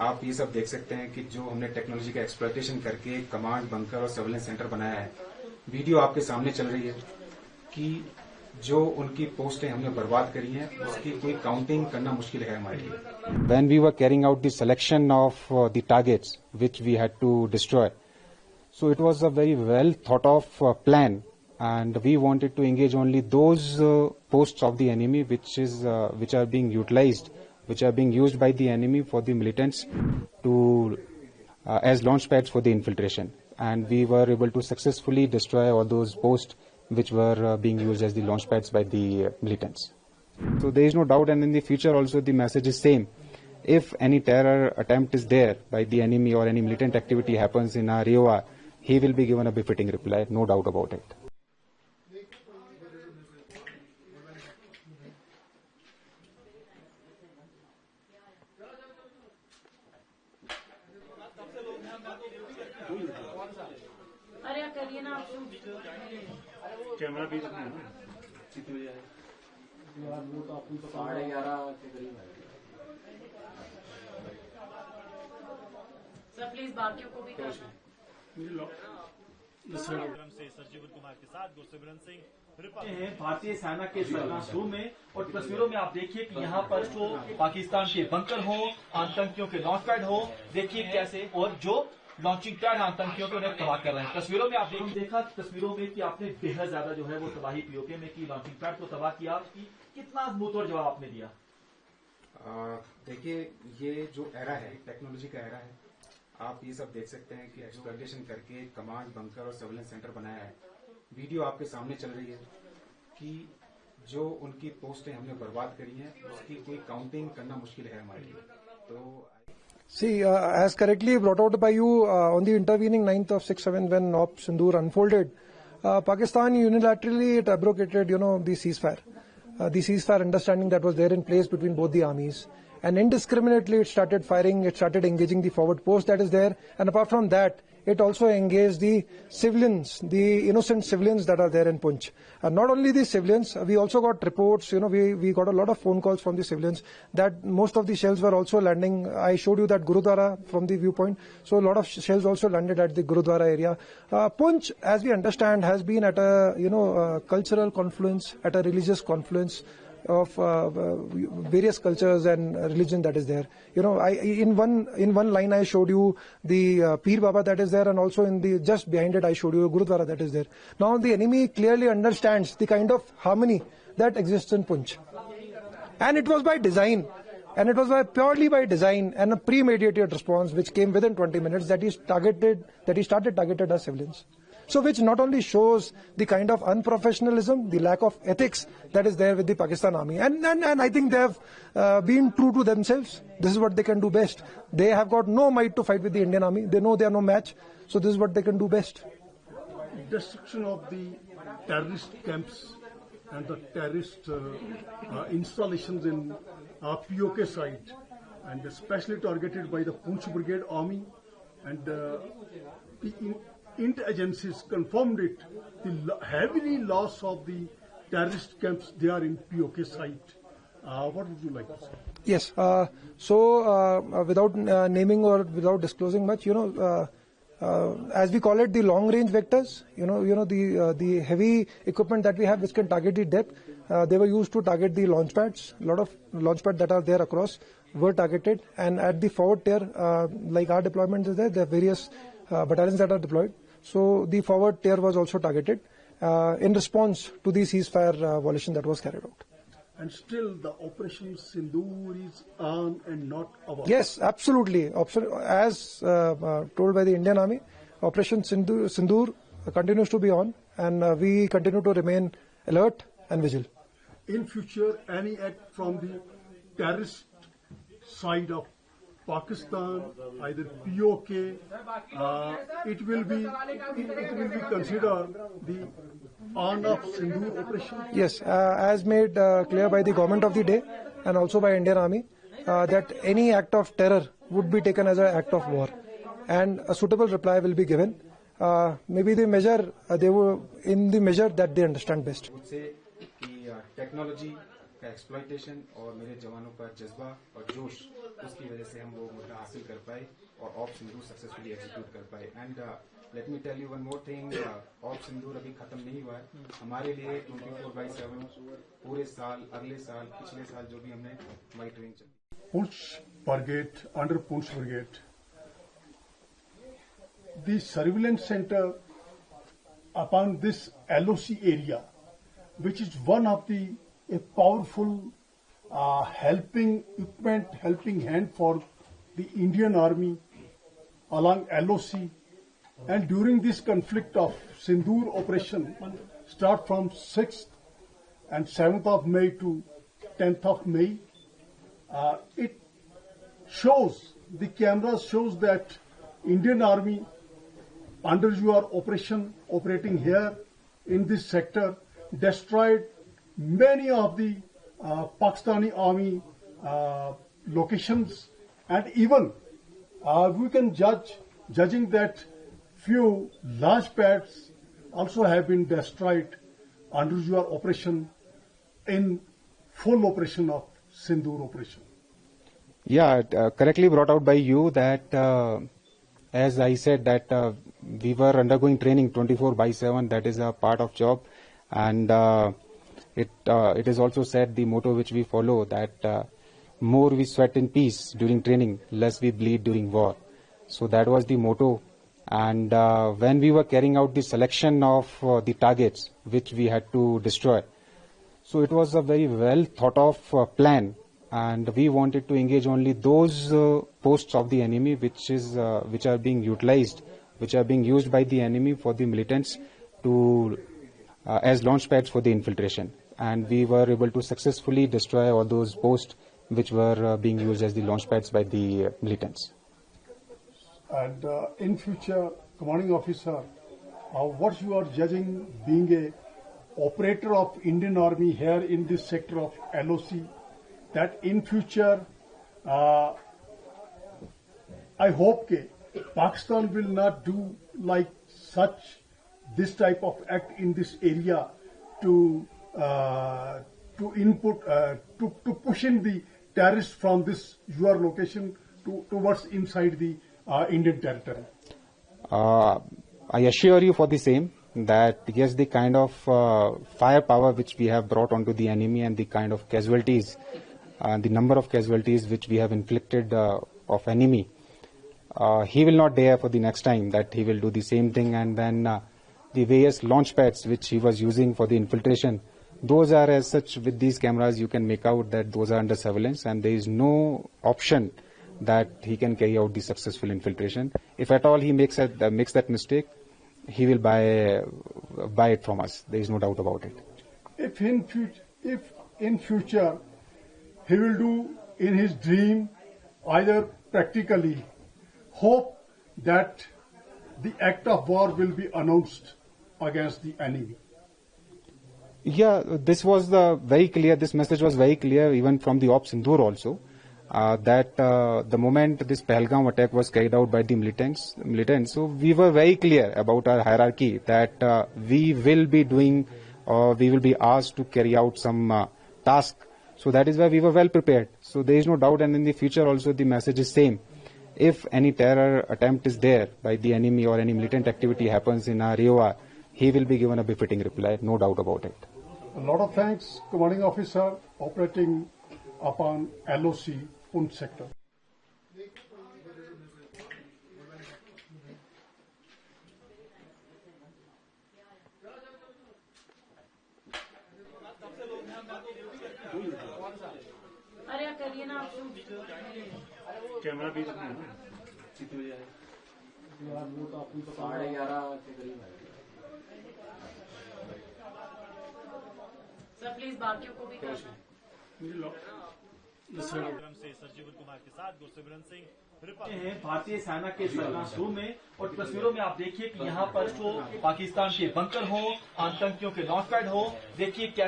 आप ये सब देख सकते हैं कि जो हमने टेक्नोलॉजी का एक्सप्लॉयटेशन करके कमांड बंकर और सर्विलेंस सेंटर बनाया है, वीडियो आपके सामने चल रही है कि जो उनकी पोस्टें हमने बर्बाद करी हैं उसकी कोई काउंटिंग करना मुश्किल है हमारे लिए। When we were carrying out the selection of the targets which we had to destroy, so it was a very well thought of plan, and we wanted to engage only those posts of the enemy which are being utilized, which are being used by the enemy for the militants to as launch pads for the infiltration, and we were able to successfully destroy all those posts which were being used as the launch pads by the militants. So there is no doubt, and in the future also the message is same. If any terror attempt is there by the enemy or any militant activity happens in our AOR, he will be given a befitting reply, no doubt about it. Camera भी रखना है ना, वो तो अपन तो 11:30 के करीब है। सर प्लीज बाकियों को भी करना। सर्जीवल कुमार के साथ गुरसिमरन सिंह हैं भारतीय सेना के क्लासरूम में, और तस्वीरों में आप देखिए कि यहाँ पर जो पाकिस्तान के बंकर हो, आतंकियों के लॉन्च पैड हो, देखिए कैसे, और जो लॉन्चिंग पैड आतंकियों को उन्हें तबाह कर रहे हैं। तस्वीरों में आप देखा तस्वीरों में कि आपने बेहद ज्यादा जो है वो तबाही पीओके में की, लॉन्चिंग पैड को तबाह किया, कितना मुंहतोड़ जवाब आपने दिया? देखिए, ये जो एरा है, टेक्नोलॉजी का एरा है, आप ये सब देख सकते हैं कि एक्सप्लॉयटेशन करके कमांड बंकर और सर्विलेंस सेंटर बनाया है। वीडियो आपके सामने चल रही है कि जो उनकी पोस्टें हमने बर्बाद करी हैं उसकी कोई काउंटिंग करना मुश्किल है हमारे लिए। तो See, as correctly brought out by you, on the intervening 9th of 6/7 when Operation Sindoor unfolded, Pakistan unilaterally it abrogated, the ceasefire. The ceasefire understanding that was there in place between both the armies. And indiscriminately it started firing, it started engaging the forward post that is there. And apart from that, it also engaged the civilians, the innocent civilians that are there in Poonch. And not only the civilians, we also got reports, we got a lot of phone calls from the civilians that most of the shells were also landing. I showed you that Gurudwara from the viewpoint. So a lot of shells also landed at the Gurudwara area. Poonch, as we understand, has been at a, cultural confluence, at a religious confluence of various cultures and religion that is there. In one line I showed you the Peer Baba that is there, and also in the just behind it I showed you Gurudwara that is there. Now the enemy clearly understands the kind of harmony that exists in Poonch, and it was by design, and it was purely by design and a premeditated response which came within 20 minutes that he started targeted as civilians. So which not only shows the kind of unprofessionalism, the lack of ethics that is there with the Pakistan army. And I think they have been true to themselves. This is what they can do best. They have got no might to fight with the Indian army. They know they are no match. So this is what they can do best. Destruction of the terrorist camps and the terrorist installations in POK side, and especially targeted by the Poonch Brigade Army, and the intelligence confirmed it, the heavily loss of the terrorist camps there in POK site. What would you like to say? Yes, without naming or without disclosing much, as we call it, the long range vectors, the heavy equipment that we have which can target the depth, they were used to target the launch pads. A lot of launch pads that are there across were targeted, and at the forward tier, like our deployment is there are various battalions that are deployed. So the forward tier was also targeted in response to the ceasefire violation that was carried out. And still the Operation Sindoor is on and not about. Yes, absolutely. As told by the Indian Army, Operation Sindoor continues to be on, and we continue to remain alert and vigilant. In future, any act from the terrorist side of Pakistan, either POK, it will be considered the on-off Sindoor operation? Yes, as made clear by the government of the day and also by Indian Army, that any act of terror would be taken as an act of war, and a suitable reply will be given. Maybe the measure they were in the measure that they understand best. Technology का का exploitation और मेरे जवानों का जज्बा और जोश, उसकी वजह से हम वो मुद्दा हासिल कर पाए और ऑप सिंदूर सक्सेसफुली एग्जीक्यूट कर पाए। And let me tell you one more thing, op Sindoor अभी खत्म नहीं हुआ है। हमारे लिए 24/7 पूरे साल, अगले साल, पिछले साल जो भी हमने हमारी ट्रेनिंग चली। Poonch Brigade, under Poonch Brigade, the surveillance center upon this LOC area, which is one of the a powerful helping equipment, helping hand for the Indian Army along LOC. And during this conflict of Sindoor operation, start from 6th and 7th of May to 10th of May, it shows, the camera shows that Indian Army under your operation, operating here in this sector, destroyed many of the Pakistani army locations, and even we can judging that few launch pads also have been destroyed under your operation in full operation of Sindoor operation. Yeah, correctly brought out by you that as I said that we were undergoing training 24/7. That is a part of job, and it is also said the motto which we follow that more we sweat in peace during training, less we bleed during war. So that was the motto. And when we were carrying out the selection of the targets which we had to destroy, so it was a very well thought of plan, and we wanted to engage only those posts of the enemy which are being utilized, which are being used by the enemy for the militants to as launch pads for the infiltration. And we were able to successfully destroy all those posts which were being used as the launch pads by the militants. And in future, commanding officer, what you are judging being a operator of Indian Army here in this sector of LOC, that in future, I hope that Pakistan will not do like such this type of act in this area to push in the terrorists from this your location towards inside the Indian territory. I assure you for the same that yes, the kind of firepower which we have brought onto the enemy and the kind of casualties, the number of casualties which we have inflicted of enemy, he will not dare for the next time that he will do the same thing. And then the various launch pads which he was using for the infiltration, those are as such with these cameras you can make out that those are under surveillance, and there is no option that he can carry out the successful infiltration. If at all he makes that mistake, he will buy it from us. There is no doubt about it. If in future he will do in his dream, either practically, hope that the act of war will be announced against the enemy. Yeah, this was very clear. This message was very clear even from the Operation Sindoor also. That the moment this Pahalgam attack was carried out by the militants, so we were very clear about our hierarchy that we will be doing, or we will be asked to carry out some task. So that is why we were well prepared. So there is no doubt, and in the future also the message is same. If any terror attempt is there by the enemy or any militant activity happens in our AOR, he will be given a befitting reply, no doubt about it. A lot of thanks, commanding officer, operating upon LOC. Poonch sector. अरे करिए ना आप camera भी इसमें है ना? कितने बजे आए? यार वो तो अपन 11:30 के करीब आए। सर प्लीज बाकियों को भी कर से सरजीवन कुमार के साथ गुरसिमरन सिंह हैं भारतीय सेना के सरगर्म रूम में, और तस्वीरों में आप देखिए कि यहाँ पर जो पाकिस्तान के बंकर हो, आतंकियों के लॉन्च पैड हो, देखिए